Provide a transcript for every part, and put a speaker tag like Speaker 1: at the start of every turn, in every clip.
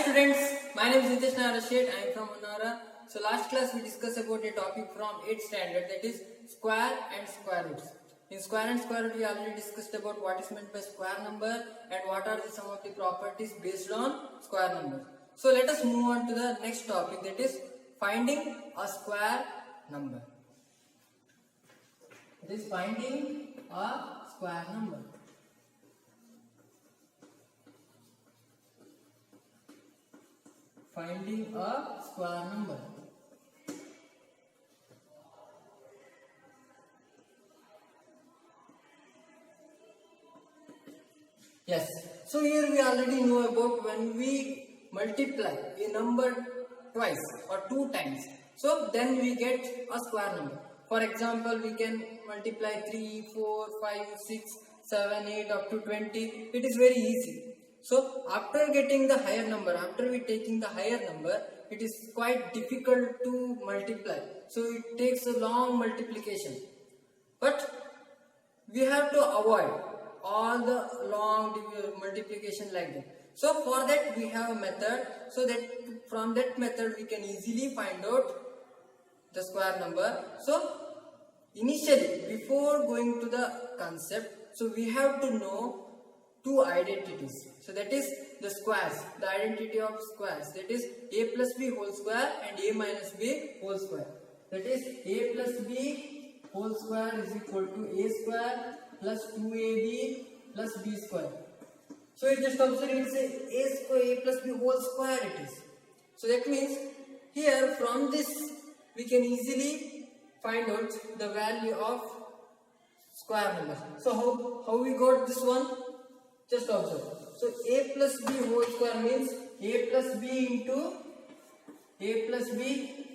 Speaker 1: students, my name is Nitesh Nara Shet. I am from Manara. So last class we discussed about a topic from 8th standard, that is square and square roots. In square and square root we already discussed about what is meant by square number and what are some of the properties based on square number. So let us move on to the next topic, that is finding a square number. It is finding a square number. Finding a square number. Yes, so here we already know about when we multiply a number twice or two times, so then we get a square number. For example, we can multiply 3, 4, 5, 6, 7, 8 up to 20. It is very easy. So after getting the higher number, after we taking the higher number, it is quite difficult to multiply. So it takes a long multiplication. But we have to avoid all the long multiplication like that. So for that we have a method, so that from that method we can easily find out the square number. So initially, before going to the concept, so we have to know two identities. So that is the squares, the identity of squares, that is a plus b whole square and a minus b whole square. That is a plus b whole square is equal to a square plus 2ab plus b square. So it just observe, it is a square, a plus b whole square it is. So that means here from this we can easily find out the value of square numbers. So how we got this one? Just observe. So a plus b whole square means a plus b into a plus b.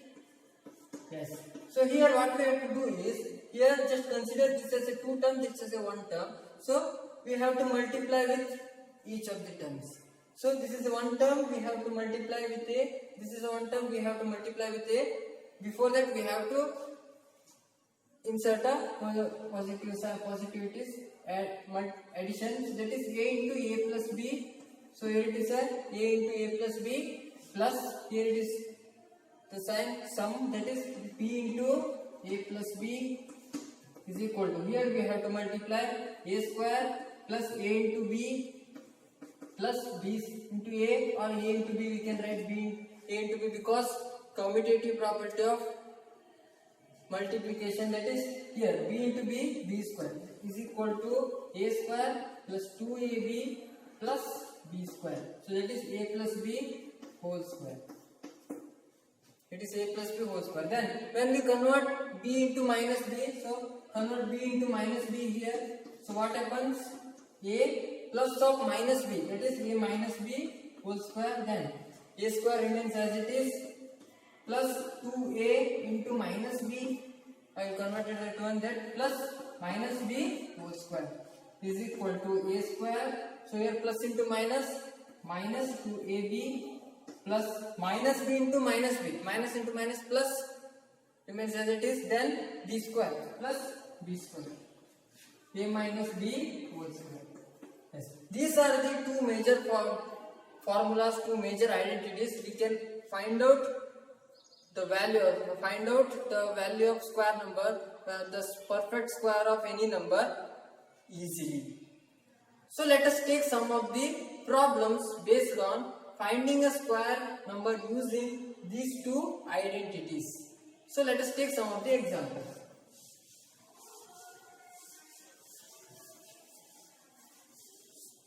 Speaker 1: Yes. So here what we have to do is, here just consider this as a two term, this as a one term. So we have to multiply with each of the terms. So this is a one term, we have to multiply with a. This is a one term, we have to multiply with a. Before that we have to insert a positivities and addition, that is a into a plus b. So here it is a into a plus b plus, here it is the sign sum, that is b into a plus b is equal to, here we have to multiply a square plus a into b plus b into a, or a into b we can write b a into b, because commutative property of multiplication, that is here b into b square is equal to a square plus 2ab plus b square. So that is a plus b whole square. It is a plus b whole square. Then when we convert b into minus b, so convert b into minus b here. So what happens? A plus of minus b, that is a minus b whole square. Then a square remains as it is, plus 2a into minus b, I will convert it that one, that plus minus b whole square is equal to a square. So here plus into minus, minus 2ab plus minus b into minus b, minus into minus plus remains as it is, then b square plus b square, a minus b whole square. Yes. These are the two major formulas, two major identities. We can find out the value of square number, the perfect square of any number easily. So let us take some of the problems based on finding a square number using these two identities. So let us take some of the examples.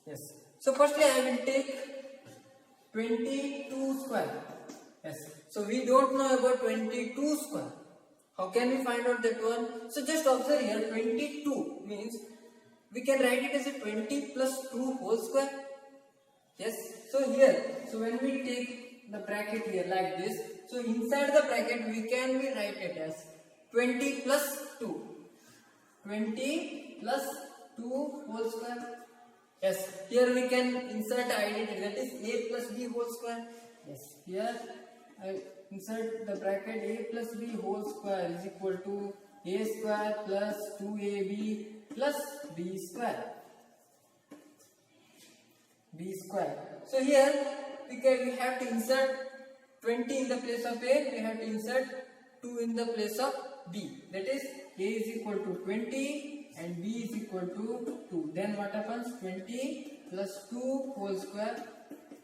Speaker 1: Yes. So firstly I will take 22 square. Yes. So we don't know about 22 square. How can we find out that one? So just observe here, 22 means we can write it as a 20 plus 2 whole square. Yes. So here, so when we take the bracket here like this, so inside the bracket we can write it as 20 plus 2. 20 plus 2 whole square. Yes. Here we can insert identity, that is a plus b whole square. Yes. Here I insert the bracket a plus b whole square is equal to a square plus 2ab plus b square. So here we have to insert 20 in the place of A, we have to insert 2 in the place of B. That is, A is equal to 20 and B is equal to 2. Then what happens? 20 plus 2 whole square.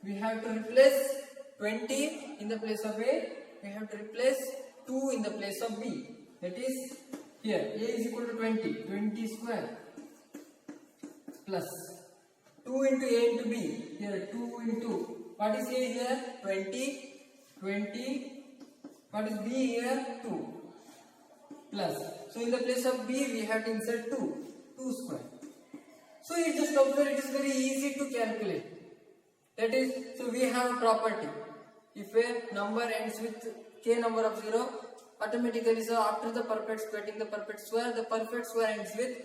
Speaker 1: We have to replace 20 in the place of A, we have to replace 2 in the place of B. That is, here A is equal to 20, 20 square plus 2 into A into B, here 2 into, what is A here? 20, 20, what is B here? 2 plus, so in the place of B we have to insert 2 square. So you just observe, it is very easy to calculate. That is, so we have a property. If a number ends with k number of 0, automatically, so after the perfect square, getting the perfect square ends with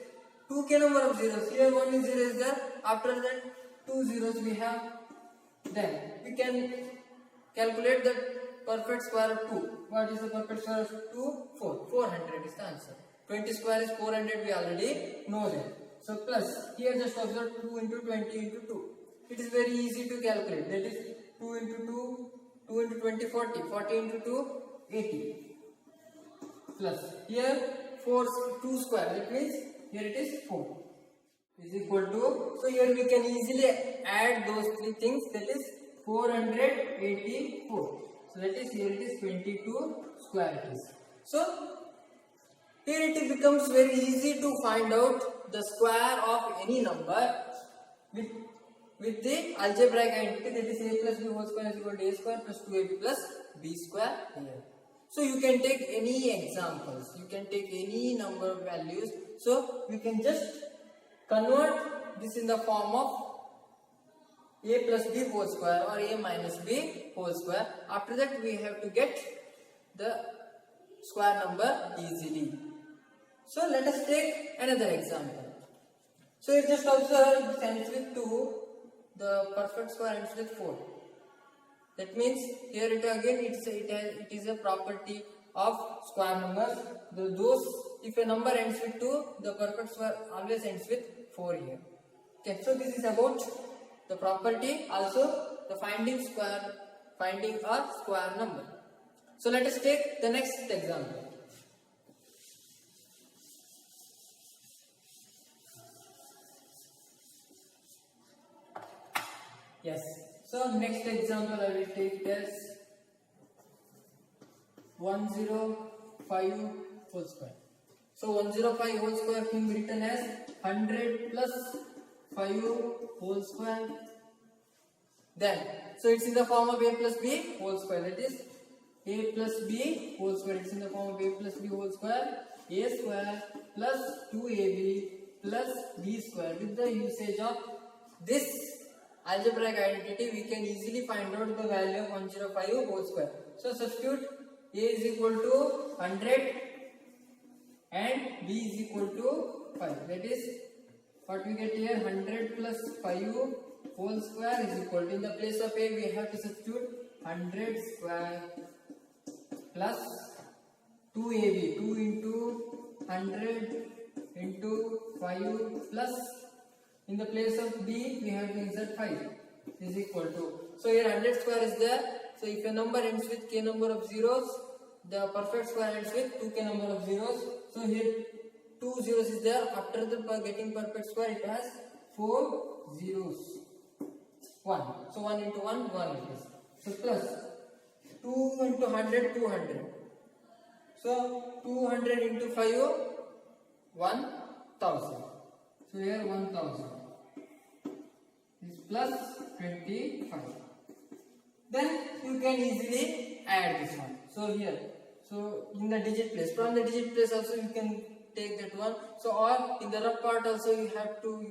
Speaker 1: 2k number of zeros. Here only 0 is there. After that 2 zeros we have. Then we can calculate the perfect square of 2. What is the perfect square of 2? 4. 400 is the answer. 20 square is 400, we already know that. So plus, here just observe 2 into 20 into 2. It is very easy to calculate. That is 2 into 2, 2 into 20, 40. 40 into 2, 80. Plus, here 2 square. That means here it is 4. Is equal to, so here we can easily add those three things. That is 484. So that is, here it is 22 square it is. So here it becomes very easy to find out the square of any number with the algebraic identity, that is a plus b whole square is equal to a square plus 2ab plus b square here. So you can take any examples, you can take any number of values. So we can just convert this in the form of a plus b whole square or a minus b whole square. After that we have to get the square number easily. So let us take another example. So you just observe this ends with 2, the perfect square ends with 4. That means here it again it is a property of square numbers. If a number ends with 2, the perfect square always ends with 4 here. Okay, so this is about the property, also the finding a square number. So let us take the next example. Yes. So next example I will take as 105 whole square. So 105 whole square can be written as 100 plus 5 whole square. Then, so it's in the form of a plus b whole square. That is a plus b whole square. It's in the form of a plus b whole square. A square plus 2ab plus b square. With the usage of this algebraic identity, we can easily find out the value of 105 whole square. So substitute a is equal to 100 and b is equal to 5. That is what we get here, 100 plus 5 whole square is equal to, in the place of a we have to substitute 100 square plus 2ab, 2 into 100 into 5 plus, in the place of b we have to insert 5 is equal to, so here 100 square is there. So if a number ends with k number of zeros, the perfect square ends with 2k number of zeros. So here 2 zeros is there. After the getting perfect square it has 4 zeros. 1. So 1 into 1, 1 it is. So plus 2 into 100, 200. So 200 into 5, 1000. So here 1000 is plus 25. Then you can easily add this one. So here, so in the digit place, from the digit place also you can take that one. So or in the rough part also you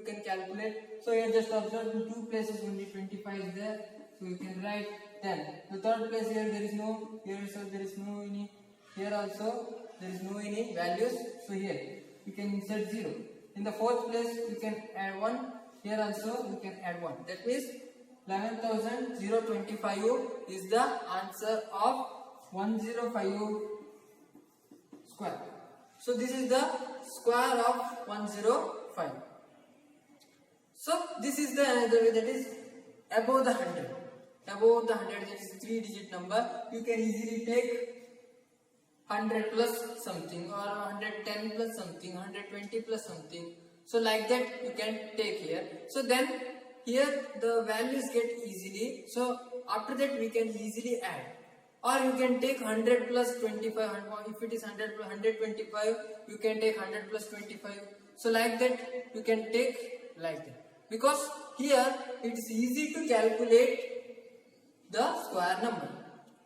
Speaker 1: can calculate. So here just observe in two places only 25 is there. So you can write 10. The third place here there is no, here also there is no any, here also there is no any values. So here you can insert 0. In the fourth place you can add 1. Here also you can add 1. That means 11,025 is the answer of 105 square. So this is the square of 105. So this is the another way, that is above the 100. above the 100, that is 3-digit number, you can easily take 100 plus something, or 110 plus something, 120 plus something. So like that you can take here. So then here the values get easily. So after that we can easily add. Or you can take 100 plus 25. If it is 100 plus 125, you can take 100 plus 25. So like that you can take like that. Because here it is easy to calculate the square number.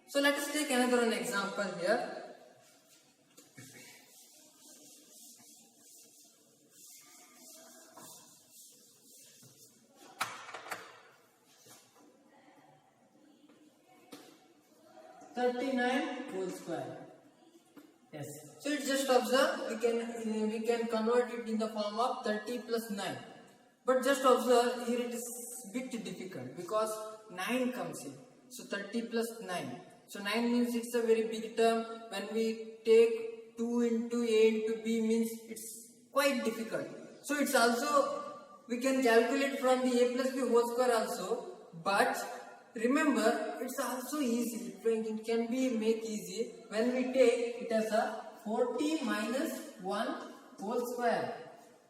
Speaker 1: So let us take another one example here. whole square. Yes. So it's just observe, we can convert it in the form of 30 plus 9. But just observe, here it is bit difficult because 9 comes in. So 30 plus 9. So 9 means it's a very big term. When we take 2 into A into B means it's quite difficult. So it's also, we can calculate from the A plus B whole square also. But remember, it's also easy. It can be make easy when we take it as a 40 minus 1 whole square.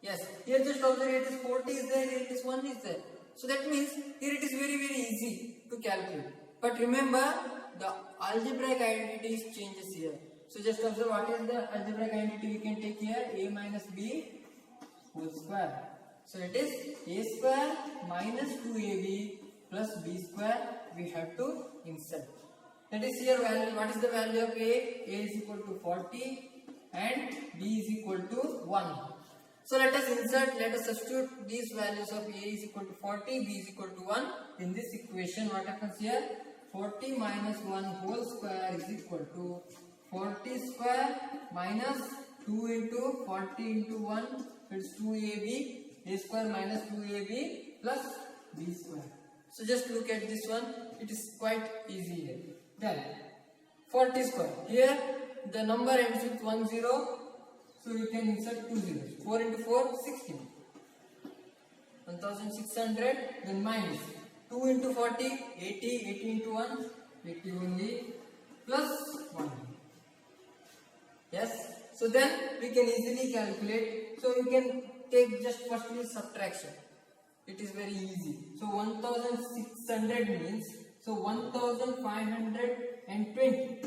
Speaker 1: Yes, here just observe, it is 40 is there, here it is 1 is there. So that means here it is very easy to calculate. But remember, the algebraic identity changes here. So just observe what is the algebraic identity we can take here, A minus B whole square. So it is A square minus 2AB plus B square we have to insert. That is here value. What is the value of A? A is equal to 40 and B is equal to 1. So let us insert, let us substitute these values of A is equal to 40, B is equal to 1 in this equation. What happens here? 40 minus 1 whole square is equal to 40 square minus 2 into 40 into 1, it's 2AB, A square minus 2AB plus B square. So just look at this one, it is quite easy here. Then 40 square, here the number ends with 10, so you can insert 2 zeros. 4 into 4, 16. 1600, then minus 2 into 40, 80, 80 into 1, 80 only, plus 1. Yes, so then we can easily calculate. So you can take just firstly subtraction. It is very easy. So 1600 means, so 1520.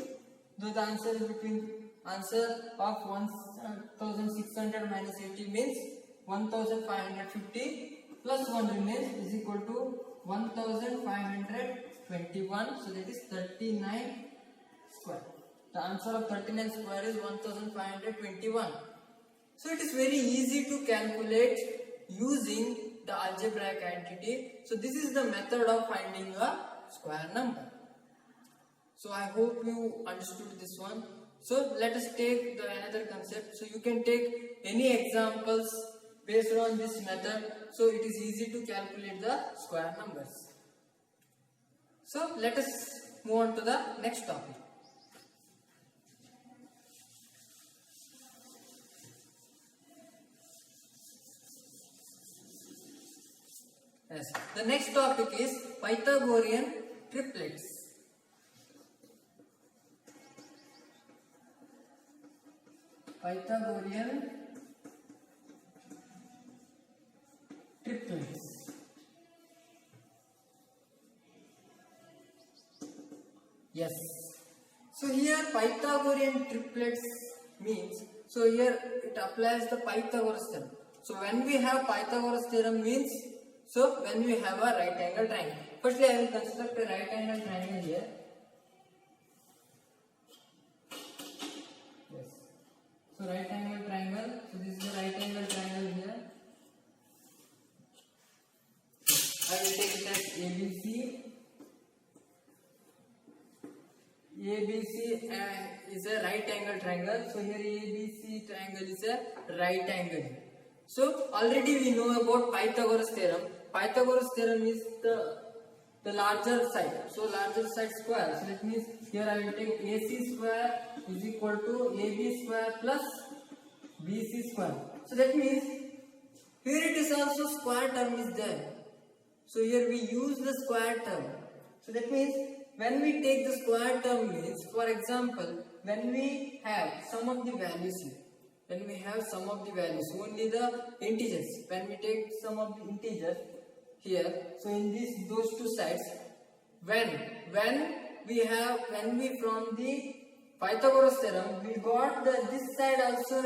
Speaker 1: So the answer is between answer of 1600 minus 80 means 1550 plus 1 remains is equal to 1521. So that is 39 square. The answer of 39 square is 1521. So it is very easy to calculate using the algebraic identity. So this is the method of finding a square number. So I hope you understood this one. So let us take another concept. So you can take any examples based on this method. So it is easy to calculate the square numbers. So let us move on to the next topic. Yes. The next topic is Pythagorean triplets. Pythagorean triplets. Yes. So here Pythagorean triplets means, so here it applies the Pythagoras theorem. So when we have Pythagoras theorem means, so when we have a right angle triangle. Firstly I will construct a right angle triangle here. Yes. So right angle triangle. So this is the right angle triangle here. I will take it as ABC. ABC is a right angle triangle. So here ABC triangle is a right angle. So already we know about Pythagoras theorem. Pythagoras theorem is the larger side. So larger side square. So that means here I will take AC square is equal to AB square plus BC square. So that means here it is also square term is there. So here we use the square term. So that means when we take the square term means, for example, when we have sum of the values here, when we have sum of the values, only the integers, when we take sum of the integers here, so in those two sides, when we from the Pythagoras theorem, we got this side also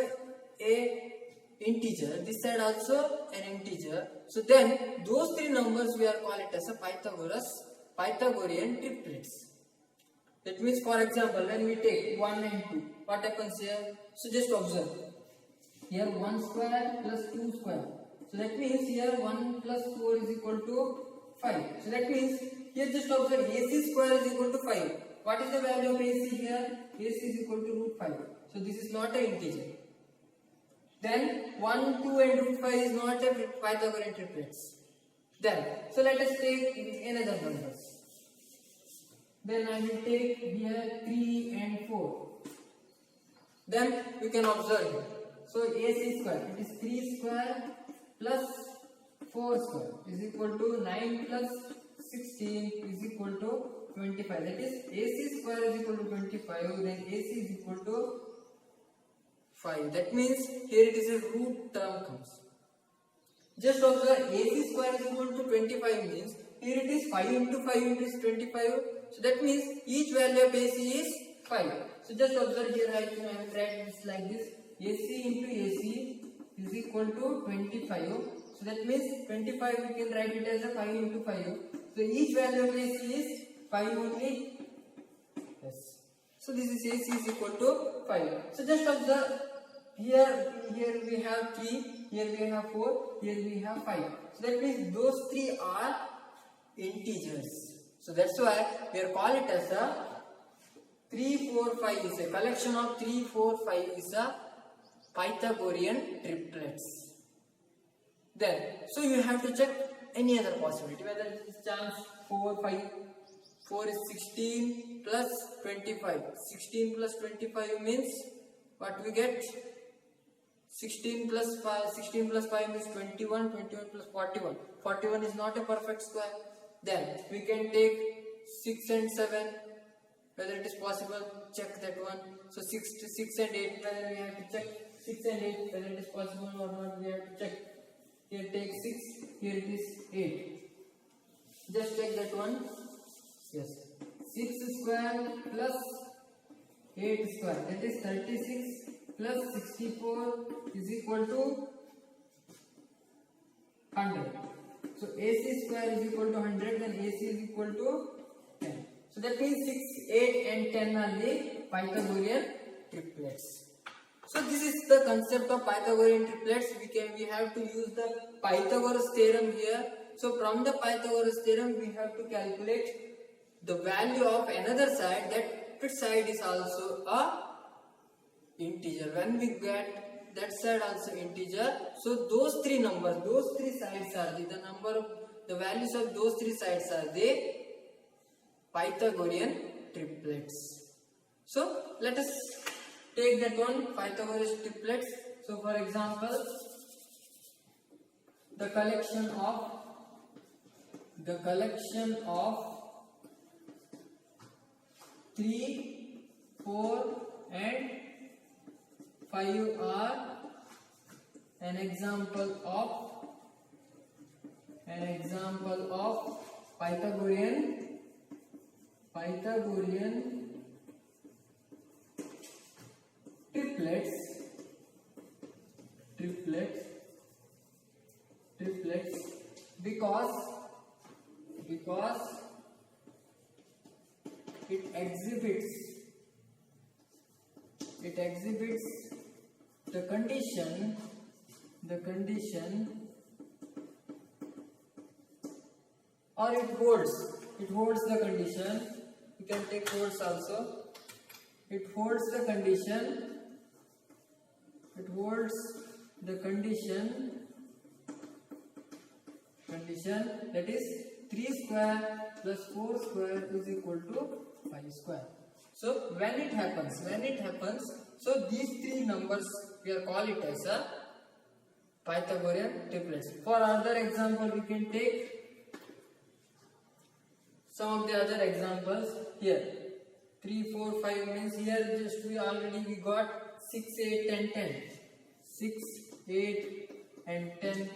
Speaker 1: a integer, this side also an integer. So then those three numbers we are called it as a Pythagorean triplets. That means, for example, when we take 1 and 2, what happens here? So just observe. Here 1 square plus 2 square. So that means here 1 plus 4 is equal to 5. So that means here just observe AC square is equal to 5. What is the value of AC here? AC is equal to root 5. So this is not an integer. Then 1, 2 and root 5 is not a Pythagorean triplets. Then, so let us take another numbers. Then I will take here 3 and 4. Then we can observe it. So AC square, it is 3 square plus 4 square is equal to 9 plus 16 is equal to 25. That is AC square is equal to 25, then AC is equal to 5. That means here it is a root term comes. Just observe AC square is equal to 25 means here it is 5 into 5 into 25. So that means each value of AC is 5. So just observe here, I will write this like this. AC into AC is equal to 25. So that means 25 we can write it as a 5 into 5. So each value of AC is 5 only. Yes. So this is AC is equal to 5. So just observe here we have 3, here we have 4, here we have 5. So that means those three are integers. So that's why we are call it as a 3, 4, 5 is a collection of 3, 4, 5 is a Pythagorean triplets. Then, so you have to check any other possibility, whether it is chance 4, 5. 4 is 16 plus 25. 16 plus 25 means what we get? 16 plus 5 means 21. 21 plus 41. 41 is not a perfect square. Then we can take 6 and 7. Whether it is possible, check that one. So 6 and 8, whether we have to check 6 and 8, whether it is possible or not, we have to check. Here take 6, here it is 8. Just check that one. Yes. 6 square plus 8 square, that is 36 plus 64 is equal to 100. So AC square is equal to 100 and AC is equal to 10. So that means 6, 8 and 10 are the Pythagorean triplets. So this is the concept of Pythagorean triplets. We have to use the Pythagoras theorem here. So from the Pythagoras theorem we have to calculate the value of another side, that side is also a integer. When we get that side also integer, so those three numbers, those three sides are the values of those three sides are the Pythagorean triplets. So let us take that one, Pythagoras triplets. So for example, the collection of 3, 4 and 5 are an example of Pythagorean triplets because it exhibits the condition or it holds the condition. You can take holds also. It holds the condition that is 3 square plus 4 square is equal to 5 square. So when it happens, so these three numbers we are call it as a Pythagorean triplets. For other example we can take some of the other examples here. 3, 4, 5 means here just we got 6, 8 and 10. 6, 8 and 10.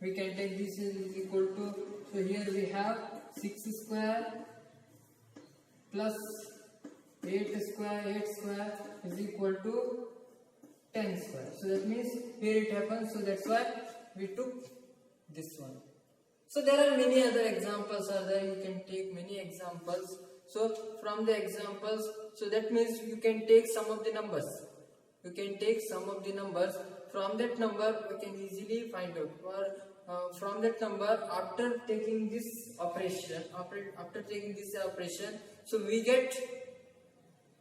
Speaker 1: We can take this is equal to, so here we have 6 square plus 8 square is equal to 10 square. So that means here it happens, so that's why we took this one. So there are many other examples are there, you can take many examples. So from the examples, so that means you can take some of the numbers. You can take some of the numbers. From that number we can easily find out. Or from that number, after taking this operation, so we get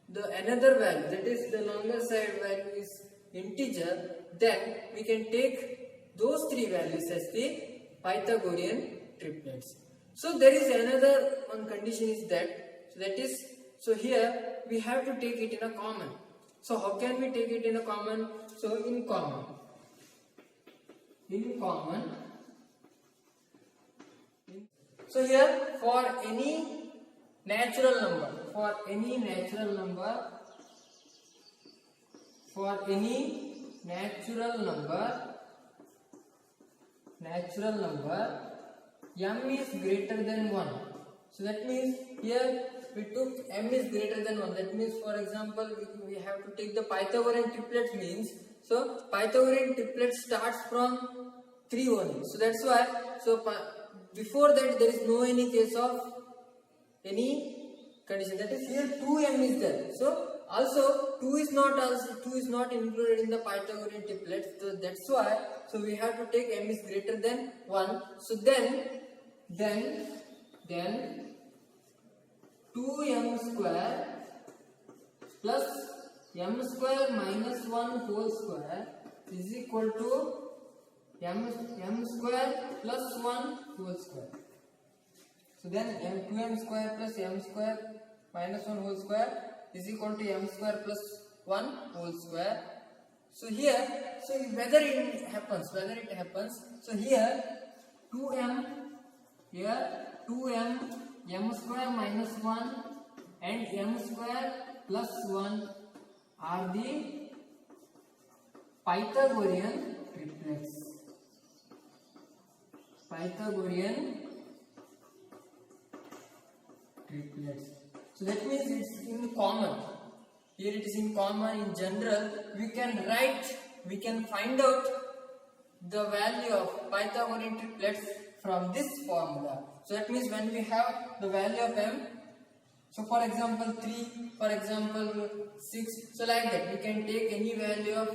Speaker 1: the another value, that is the longer side value is integer. Then we can take those three values as the Pythagorean triplets. So there is another one condition is that, so here we have to take it in a common. So how can we take it in a common? So in common, so here for any natural number, m is greater than 1. So that means here we took m is greater than 1. That means, for example, we have to take the Pythagorean triplet means, so Pythagorean triplet starts from 3 only. So that's why, so before that there is no any case of any condition. That is here 2m is there. So also 2 is not included in the Pythagorean triplet. So that's why, so we have to take m is greater than 1. So then 2m square plus m square minus 1 whole square is equal to m square plus 1 whole square. So then 2m square plus m square minus 1 whole square is equal to m square plus 1 whole square. So here, so whether it happens, so here 2m, m square minus 1 and m square plus 1 are the Pythagorean triplets. So that means it's in common. Here it is in common. In general, we can find out the value of Pythagorean triplets from this formula. So that means when we have the value of m, so for example 3, for example 6, so like that we can take any value of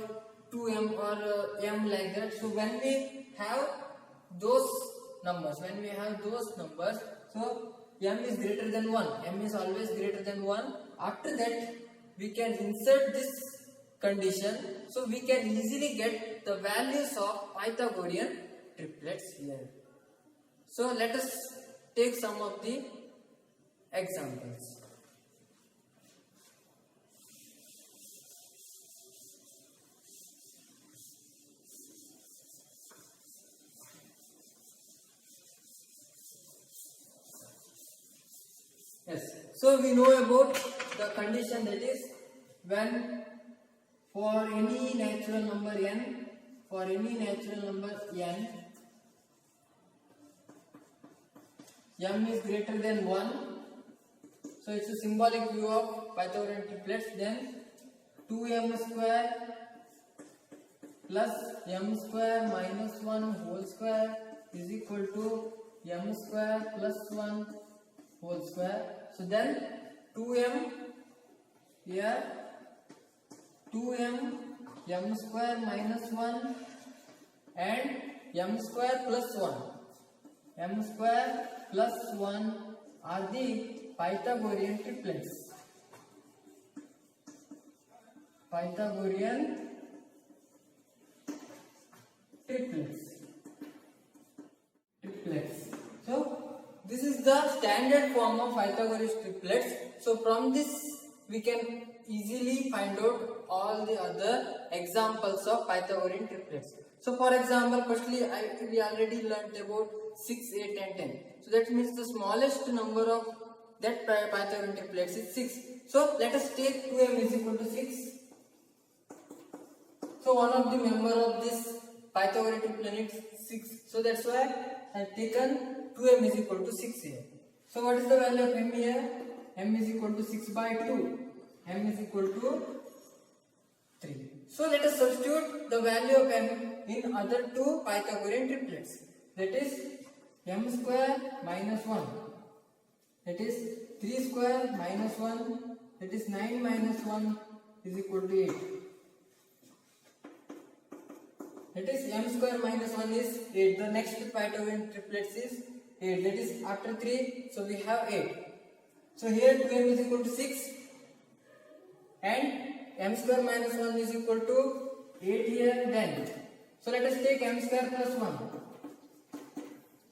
Speaker 1: 2m or m like that. So when we have those numbers, so m is greater than 1, m is always greater than 1. After that we can insert this condition, so we can easily get the values of Pythagorean triplets here. So let us take some of the examples. Yes, so we know about the condition, that is when for any natural number n, m is greater than 1, so it's a symbolic view of Pythagorean triplets. Then 2m square plus m square minus 1 whole square is equal to m square plus 1 whole square. So then 2m m square minus 1 and m square plus 1 are the Pythagorean triplets. So this is the standard form of Pythagorean triplets. So from this we can easily find out all the other examples of Pythagorean triplets. So for example, firstly we already learnt about 6, 8 and 10. So that means the smallest number of that Pythagorean triplets is 6. So let us take 2m is equal to 6. So one of the member of this Pythagorean triplet is 6. So that's why I have taken 2m is equal to 6 here. So what is the value of m here? M is equal to 6 by 2. M is equal to 3. So let us substitute the value of m in other two Pythagorean triplets. That is m square minus 1. That is 3 square minus 1. That is 9 minus 1 is equal to 8. That is m square minus 1 is 8. The next Pythagorean triplets is 8. That is after 3. So we have 8. So here 2m is equal to 6. And m square minus 1 is equal to 8 here then. So let us take m square plus 1.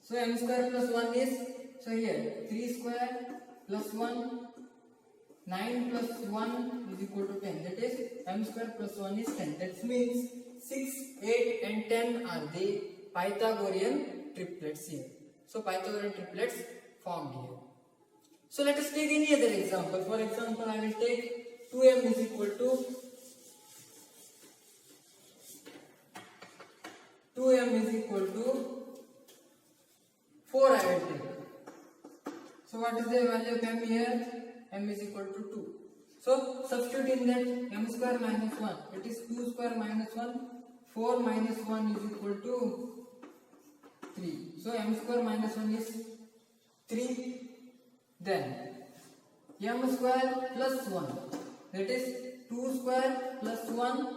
Speaker 1: So m square plus 1 is, so here 3 square plus 1, 9 plus 1 is equal to 10. That is m square plus 1 is 10. That means 6, 8 and 10 are the Pythagorean triplets here. So Pythagorean triplets formed here. So let us take any other example. For example, I will take 2m is equal to 4 I will take. So what is the value of m here? M is equal to 2. So substitute in that m square minus 1. It is 2 square minus 1. 4 minus 1 is equal to 3. So m square minus 1 is 3. Then m square plus 1. That is 2 square plus 1.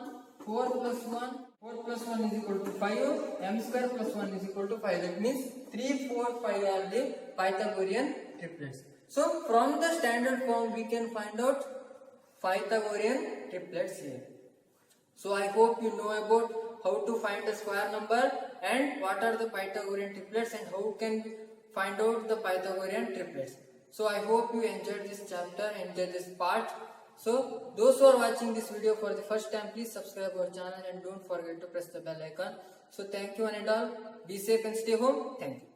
Speaker 1: 4 plus 1. 4 plus 1 is equal to 5. M square plus 1 is equal to 5. That means 3, 4, 5 are the Pythagorean triplets. So from the standard form we can find out Pythagorean triplets here. So I hope you know about how to find a square number and what are the Pythagorean triplets and how can find out the Pythagorean triplets. So I hope you enjoyed this chapter, enjoyed this part. So those who are watching this video for the first time, please subscribe our channel and don't forget to press the bell icon. So thank you one and all. Be safe and stay home. Thank you.